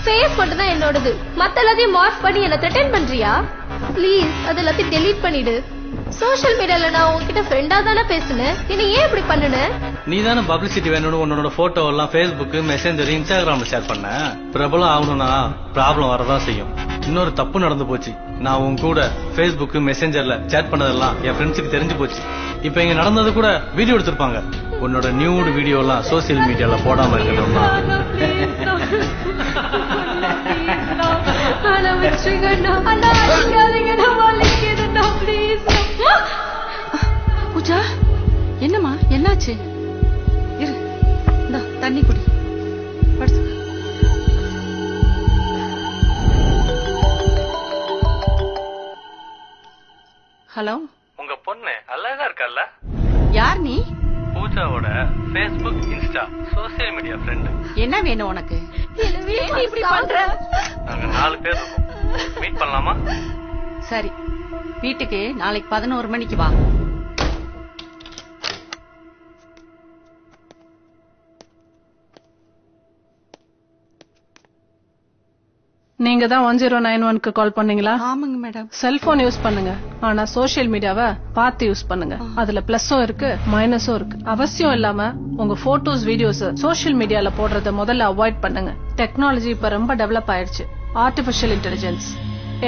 Face மட்டும் தான் என்னோடது. மத்த எல்லாத்தையும் மார்க் பண்ணி என்ன த்ரெட்டன் பண்றியா? ப்ளீஸ் அது எல்லாத்தையும் டெலீட் பண்ணிடு. சோஷியல் மீடியால நான் உன்கிட்ட ஃப்ரெண்டா தானே பேசுனேன். என்ன ஏன் இப்படி பண்ணுன? நீ தானே பப்ளிசிட்டி வேணும்னு உன்னோட போட்டோ எல்லாம் Facebook, மெசேஞ்சர், இன்ஸ்டாகிராம்ல ஷேர் பண்ண. பிரபலம் ஆகணும்னா ப்ராப்ளம் வரதான் செய்யும். இன்னொரு தப்பு நடந்து போச்சு. நான் உன் கூட Facebook, மெசேஞ்சர்ல சேட் பண்ணதெல்லாம் என் ஃப்ரெண்ட்ஸுக்கு தெரிஞ்சு போச்சு. இப்ப இங்க நடந்தது கூட வீடியோ எடுத்திருப்பாங்க. உன்னோட நியூட் வீடியோ எல்லாம் சோசியல் மீடியால போடாம இருக்கணும்னா பூஜா, என்னம்மா என்னாச்சு? இரு, இந்தா தண்ணி குடி. ஹலோ, உங்க பொண்ணு அழகா இருக்கல்ல? யார் நீ? பூஜாவோட Facebook, Insta social media friend. என்ன வேணும் உனக்கு? இப்படி பண்ற? நாங்க 4 பேர் இருக்கோம். மீட் பண்ணலாமா? சரி, வீட்டுக்கு நாளைக்கு 11 மணிக்கு வா. நீங்க தான் 1091க்கு கால் பண்ணீங்களா? ஆமாங்க மேடம். செல்போன் யூஸ் பண்ணுங்க, ஆனா சோசியல் மீடியாவை பார்த்து யூஸ் பண்ணுங்க. அதுல பிளஸும் இருக்கு மைனஸும் இருக்கு. அவசியம் இல்லாம உங்க போட்டோஸ், வீடியோஸ் சோசியல் மீடியால போடுறத முதல்ல அவாய்ட் பண்ணுங்க. டெக்னாலஜி இப்ப ரொம்ப டெவலப் ஆயிடுச்சு. ஆர்டிபிஷியல் இன்டெலிஜென்ஸ்,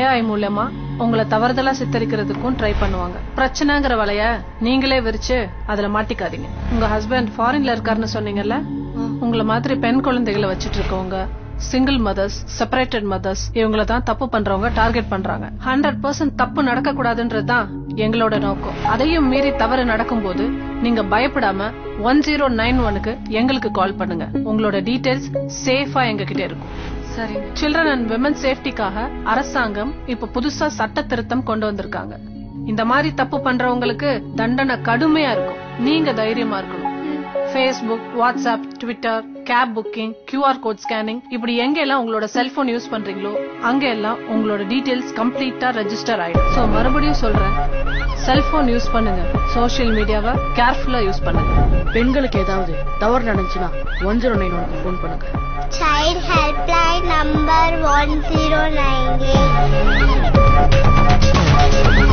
AI மூலமா உங்களை தவறுதலா சித்தரிக்கிறதுக்கும் ட்ரை பண்ணுவாங்க. பிரச்சனைங்கிற வலைய நீங்களே விரிச்சு அதுல மாட்டிக்காதீங்க. உங்க ஹஸ்பண்ட் ஃபாரின்ல இருக்காருன்னு சொன்னீங்கல்ல, உங்களை மாதிரி பெண் குழந்தைகளை வச்சிட்டு இருக்கவங்க, சிங்கிள் மதர்ஸ், செப்பரேட்டட் மதர்ஸ், இவங்கள தான் தப்பு பண்றவங்க டார்கெட் பண்றாங்க. 100% தப்பு நடக்க கூடாதுன்றதுதான் எங்களோட நோக்கம். அதையும் மீறி தவறு நடக்கும் போது நீங்க பயப்படாம 1091க்கு எங்களுக்கு கால் பண்ணுங்க. உங்களோட டீடைல்ஸ் சேஃபா எங்க கிட்ட இருக்கும். சரி. சில்ட்ரன் அண்ட் விமன் சேஃப்டிக்காக அரசாங்கம் இப்ப புதுசா சட்ட திருத்தம் கொண்டு வந்திருக்காங்க. இந்த மாதிரி தப்பு பண்றவங்களுக்கு தண்டனை கடுமையா இருக்கும். நீங்க தைரியமா இருக்கணும். Facebook, WhatsApp, Twitter, cab booking, QR code scanning, இப்படி எங்க எல்லாம் உங்களோட செல்போன் யூஸ் பண்றீங்களோ அங்க எல்லாம் உங்களோட டீடைல்ஸ் கம்ப்ளீட்டா ரெஜிஸ்டர் ஆயிடும். சோ மறுபடியும் சொல்றேன், செல்போன் யூஸ் பண்ணுங்க, சோசியல் மீடியாவை கேர்ஃபுல்லா யூஸ் பண்ணுங்க. பெண்களுக்கு ஏதாவது தவறு நடந்துச்சுன்னா 1091க்கு போன் பண்ணுங்க. Child helpline number 1098.